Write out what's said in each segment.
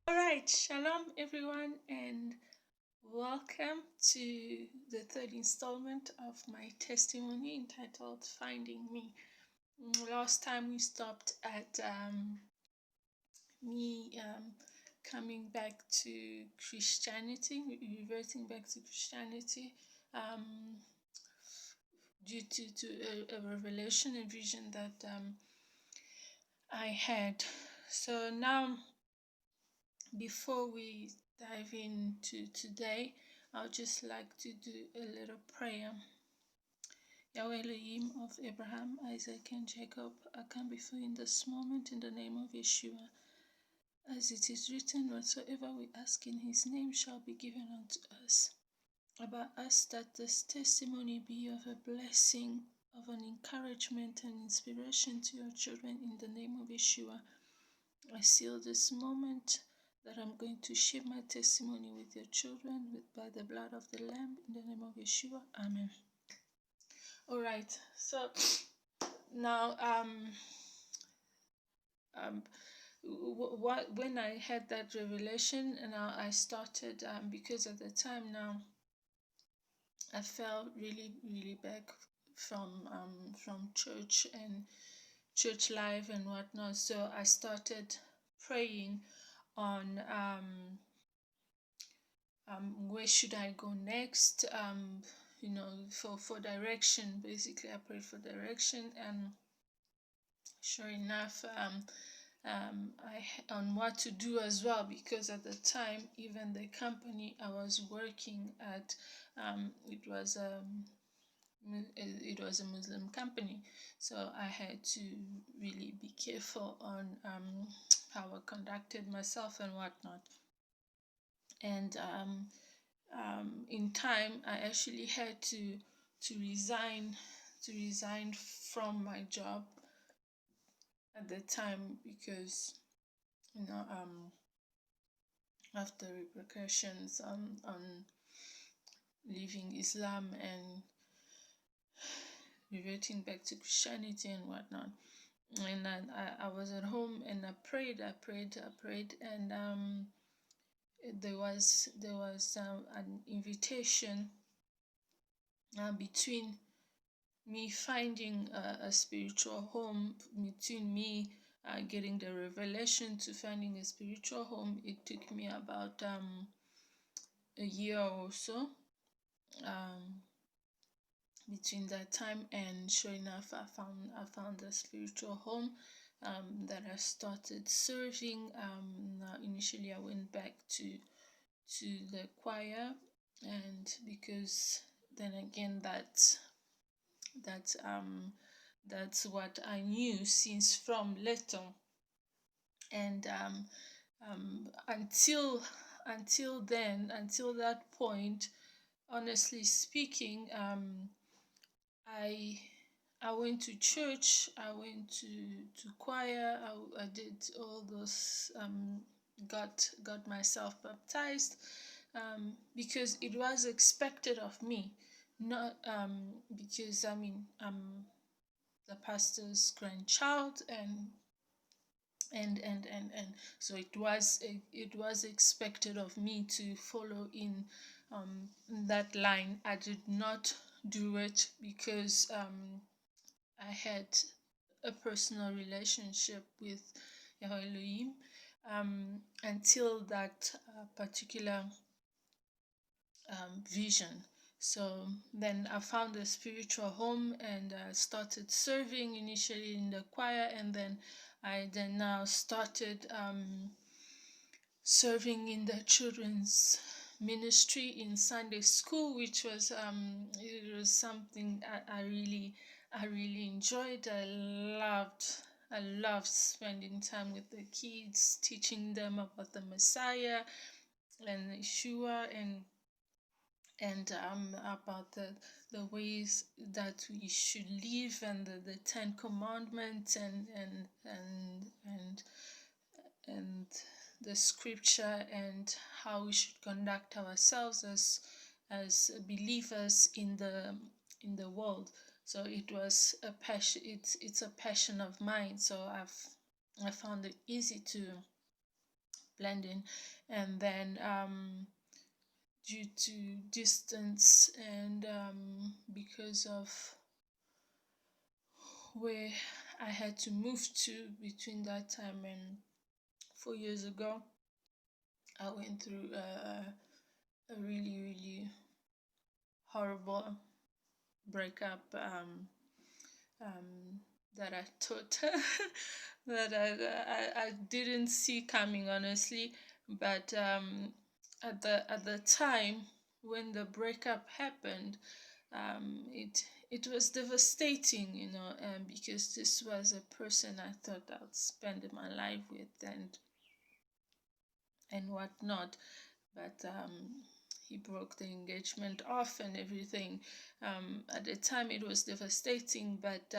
All right, Shalom everyone, and welcome to the third installment of my testimony entitled Finding Me. Last time we stopped at me coming back to Christianity, reverting back to Christianity due to a revelation, a vision that I had. So now, before we dive into today, I'd just like to do a little prayer. Yahweh Elohim of Abraham, Isaac, and Jacob, I come before you in this moment in the name of Yeshua. As it is written, whatsoever we ask in his name shall be given unto us. About us that this testimony be of a blessing, of an encouragement and inspiration to your children in the name of Yeshua. I seal this moment that I'm going to share my testimony with your children by the blood of the Lamb in the name of Yeshua. Amen. All right. So now, when I had that revelation, and I started because at the time now I fell really back from church and church life and whatnot. So I started praying on where should I go next, for direction. Basically, I prayed for direction, and sure enough, on what to do as well, because at the time, even the company I was working at, it was a Muslim company, so I had to really be careful on how I conducted myself and whatnot. And in time, I actually had to resign from my job at the time, because of the repercussions on leaving Islam and reverting back to Christianity and whatnot. And then I was at home and I prayed, and there was an invitation between me finding a spiritual home, between me getting the revelation to finding a spiritual home. It took me about a year or so between that time, and sure enough, I found a spiritual home that I started serving. Initially, I went back to the choir, and because then again that's what I knew since from little, and until that point, honestly speaking, I went to church, I went to choir, I did all those, got myself baptized, because it was expected of me, not because I'm the pastor's grandchild, and so it was expected of me to follow in that line. I did not do it because I had a personal relationship with Yahweh Elohim until that particular vision. So then I found a spiritual home and started serving initially in the choir, and then I now started serving in the children's ministry in Sunday school, which was it was something I really enjoyed. I loved spending time with the kids, teaching them about the Messiah and Yeshua, and about the ways that we should live, and the Ten Commandments, and the scripture, and how we should conduct ourselves as believers in the world. So it was a passion. It's a passion of mine. So I found it easy blending, and then due to distance and because of where I had to move to between that time and 4 years ago, I went through a really, really horrible breakup that I thought that I didn't see coming, honestly. But at the time when the breakup happened, it was devastating, because this was a person I thought I'd spend my life with and whatnot. But he broke the engagement off and everything. At the time, it was devastating, but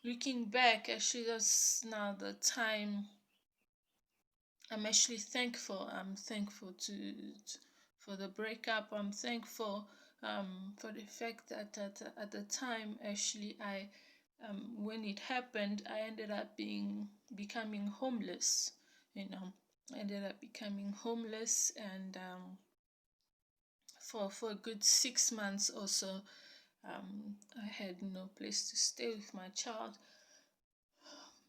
looking back, actually, that's now the time. I'm actually thankful. I'm thankful for the breakup. I'm thankful for the fact that at the time, actually, when it happened, I ended up becoming homeless. I ended up becoming homeless, and for a good 6 months or so, I had no place to stay with my child.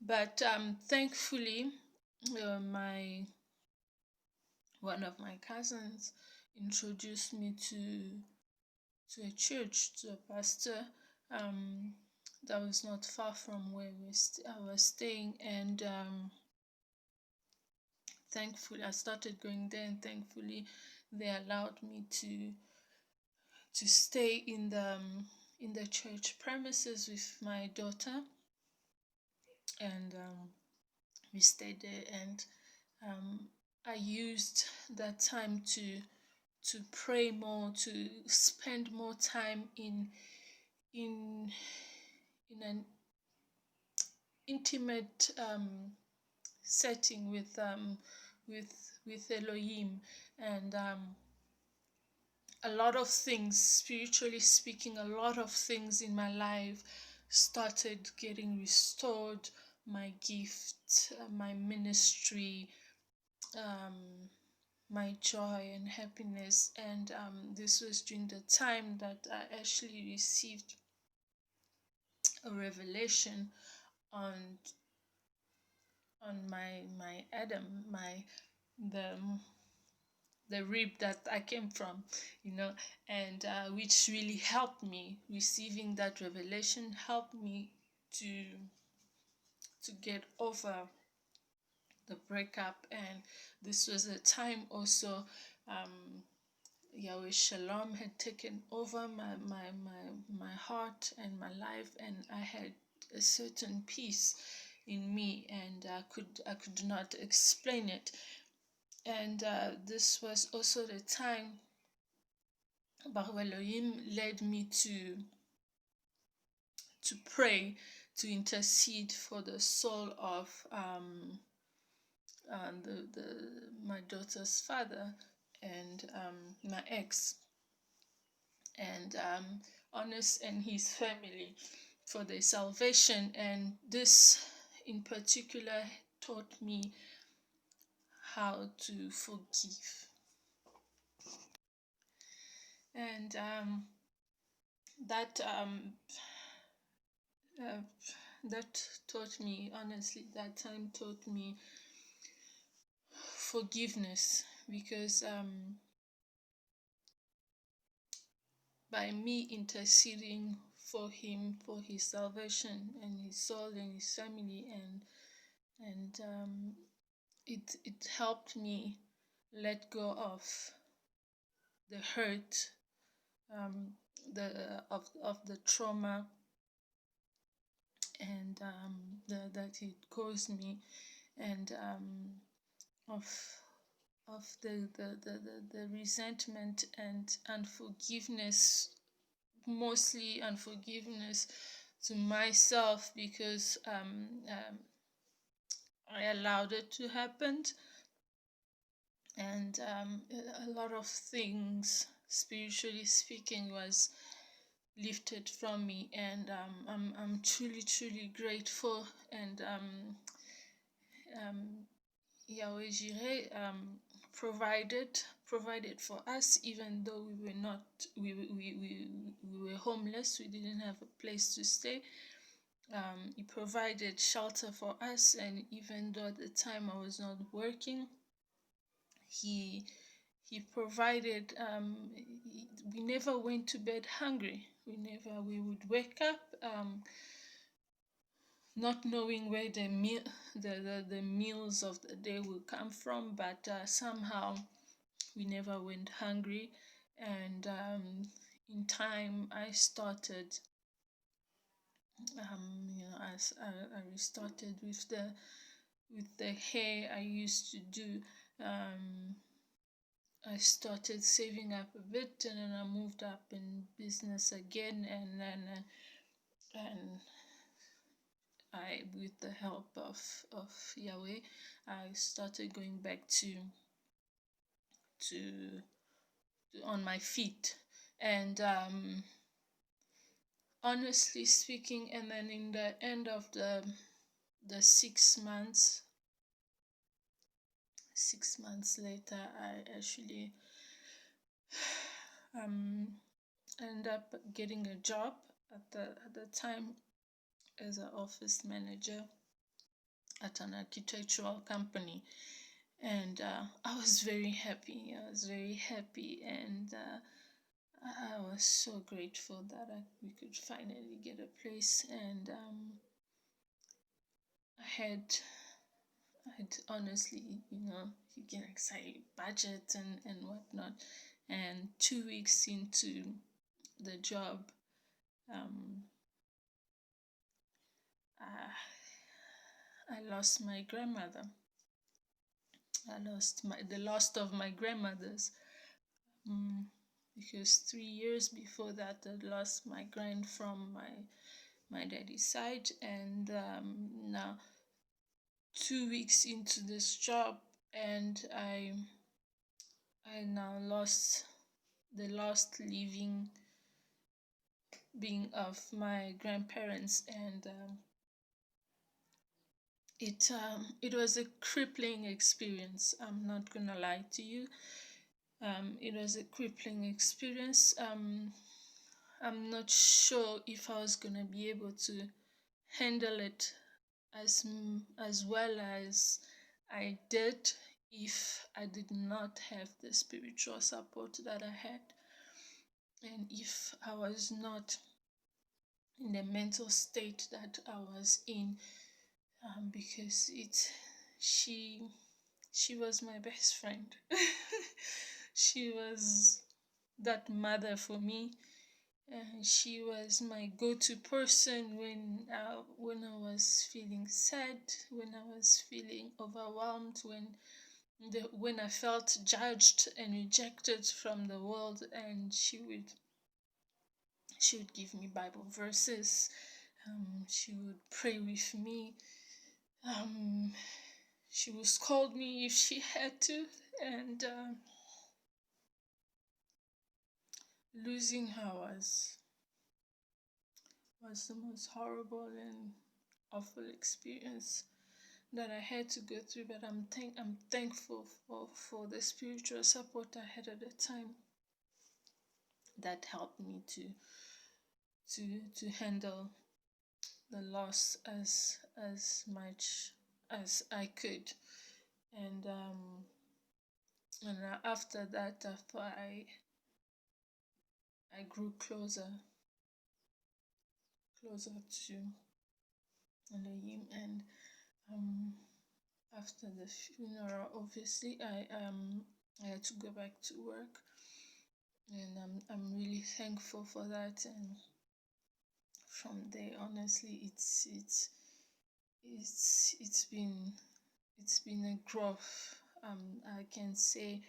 But thankfully, one of my cousins introduced me to a church, to a pastor that was not far from where I was staying, and thankfully I started going there, and thankfully they allowed me to stay in the church premises with my daughter, and we stayed there, and I used that time to pray more, to spend more time in an intimate setting with Elohim, and a lot of things, spiritually speaking, a lot of things in my life started getting restored. My gift, my ministry, my joy and happiness, and this was during the time that I actually received a revelation on my Adam, the rib that I came from, and which really helped me. Receiving that revelation helped me to get over the breakup. And this was a time also Yahweh Shalom had taken over my heart and my life, and I had a certain peace in me, and I could not explain it. And this was also the time Baruch Elohim led me to pray, to intercede for the soul of my daughter's father and my ex, and Honest and his family, for their salvation. And this in particular taught me how to forgive. And that taught me, honestly, that time taught me forgiveness, because by me interceding for him, for his salvation and his soul and his family, and it helped me let go of the hurt, of the trauma, and that it caused me, and of the resentment and unforgiveness, mostly unforgiveness to myself, because I allowed it to happen, and a lot of things, spiritually speaking, was lifted from me, and I'm truly grateful, and Yahweh Jireh provided for us, even though we were homeless. We didn't have a place to stay. He provided shelter for us, and even though at the time I was not working, he provided. We never went to bed hungry. We would wake up not knowing where the meals of the day will come from, but somehow we never went hungry. And in time, I started, as I restarted with the hair I used to do. I started saving up a bit, and then I moved up in business again, and then and I, with the help of Yahweh, I started going back to on my feet. And honestly speaking, and then in the end of the 6 months, 6 months later, I actually ended up getting a job at the time as an office manager at an architectural company. And I was very happy. And I was so grateful that we could finally get a place. And I had honestly, you get excited, budget and whatnot. And 2 weeks into the job, I lost my grandmother. I lost the last of my grandmothers, because 3 years before that, I lost my grand from my daddy's side. And now 2 weeks into this job, and I now lost the last living being of my grandparents. And it was a crippling experience. I'm not gonna lie to you. It was a crippling experience. I'm not sure if I was gonna be able to handle it as well as I did if I did not have the spiritual support that I had, and if I was not in the mental state that I was in, because she was my best friend. She was that mother for me. She was my go-to person when I was feeling sad, when I was feeling overwhelmed, when I felt judged and rejected from the world. And she would give me Bible verses. She would pray with me. She would scold me if she had to. And losing her was the most horrible and awful experience that I had to go through. But I'm thankful for the spiritual support I had at the time that helped me to handle the loss as much as I could. And after that, after I grew closer to Elohim. And after the funeral, obviously, I had to go back to work, and I'm really thankful for that. And from there, honestly, it's been a growth. I can say,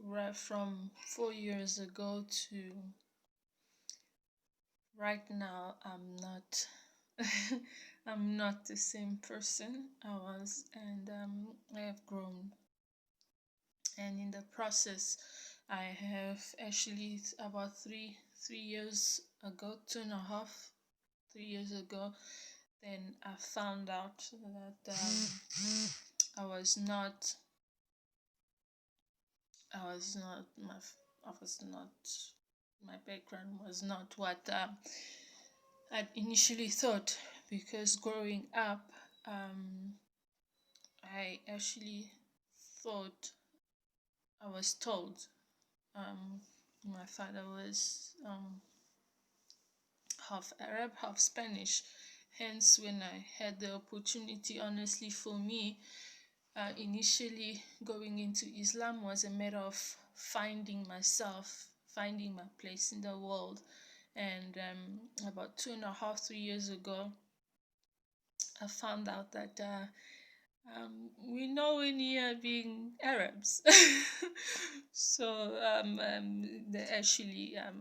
right from 4 years ago to right now, I'm not the same person I was. And I have grown. And in the process, I have actually, about 3 years ago, 2.5, 3 years ago, then I found out that I was not I was not my I was not my background was not what I initially thought, because growing up, I actually thought I was told my father was half Arab, half Spanish. Hence, when I had the opportunity, honestly, for me, initially going into Islam was a matter of finding myself, finding my place in the world. And about 2.5, 3 years ago, I found out that we know in here being Arabs. So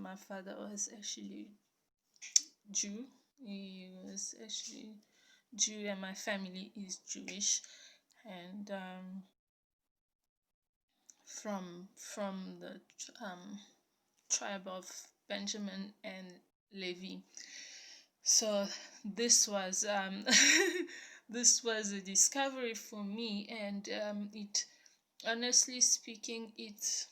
my father was actually Jew. He was actually Jew, and my family is Jewish. And from the tribe of Benjamin and Levi. So this was this was a discovery for me, and it, honestly speaking, it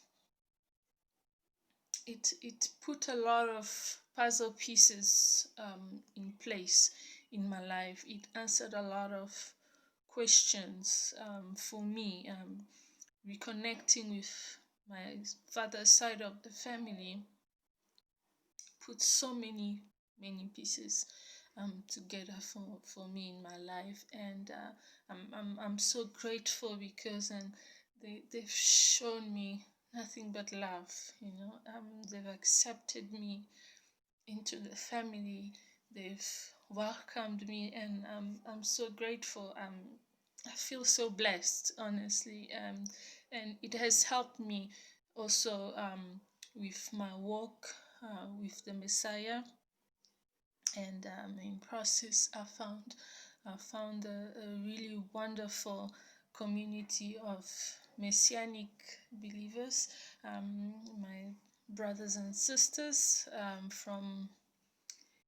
put a lot of puzzle pieces in place in my life. It answered a lot of questions for me. Reconnecting with my father's side of the family put so many pieces together for me in my life, and I'm so grateful, because they've shown me nothing but love. They've accepted me into the family. They've welcomed me, and I'm so grateful. I feel so blessed, honestly, and it has helped me also with my walk with the Messiah. And in process, I found a really wonderful community of Messianic believers, my brothers and sisters from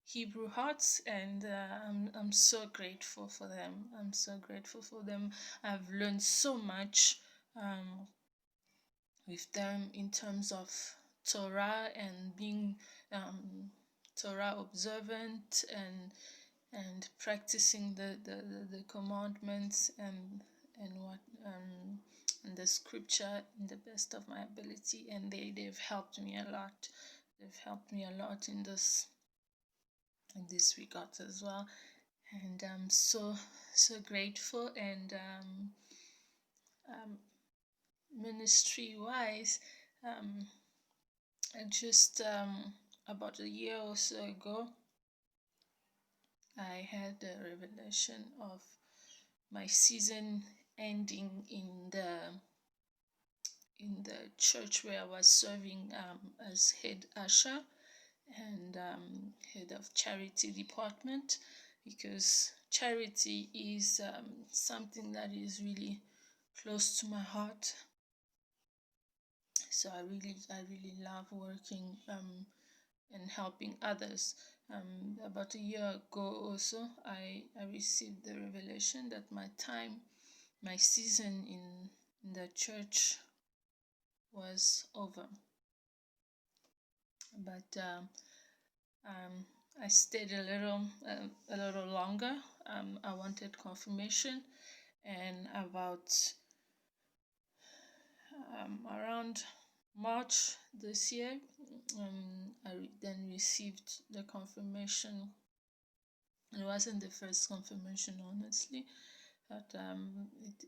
Hebrew Hearts, and I'm so grateful for them. I'm so grateful for them. I've learned so much with them in terms of Torah, and being Torah observant, and practicing the commandments, and what and the scripture in the best of my ability. And they've helped me a lot. They've helped me a lot in this regard as well. And I'm so grateful. And ministry wise, I just about a year or so ago, I had a revelation of my season ending in the church where I was serving as head usher and head of charity department, because charity is something that is really close to my heart. So I really love working and helping others. About a year ago also, I received the revelation that my season in the church was over. But I stayed a little longer. I wanted confirmation, and about around March this year, I then received the confirmation. It wasn't the first confirmation, honestly, but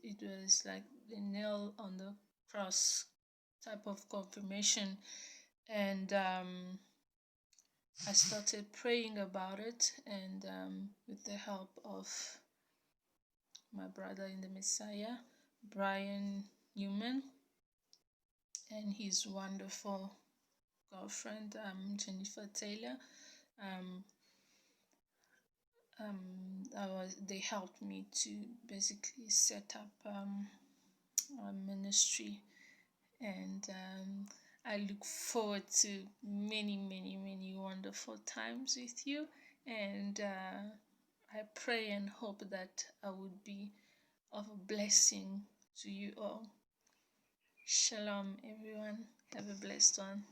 it was like the nail on the cross type of confirmation. And I started praying about it, and with the help of my brother in the Messiah, Brian Newman, and his wonderful girlfriend, Jennifer Taylor. They helped me to basically set up a ministry, and I look forward to many wonderful times with you, and I pray and hope that I would be of a blessing to you all. Shalom, everyone. Have a blessed one.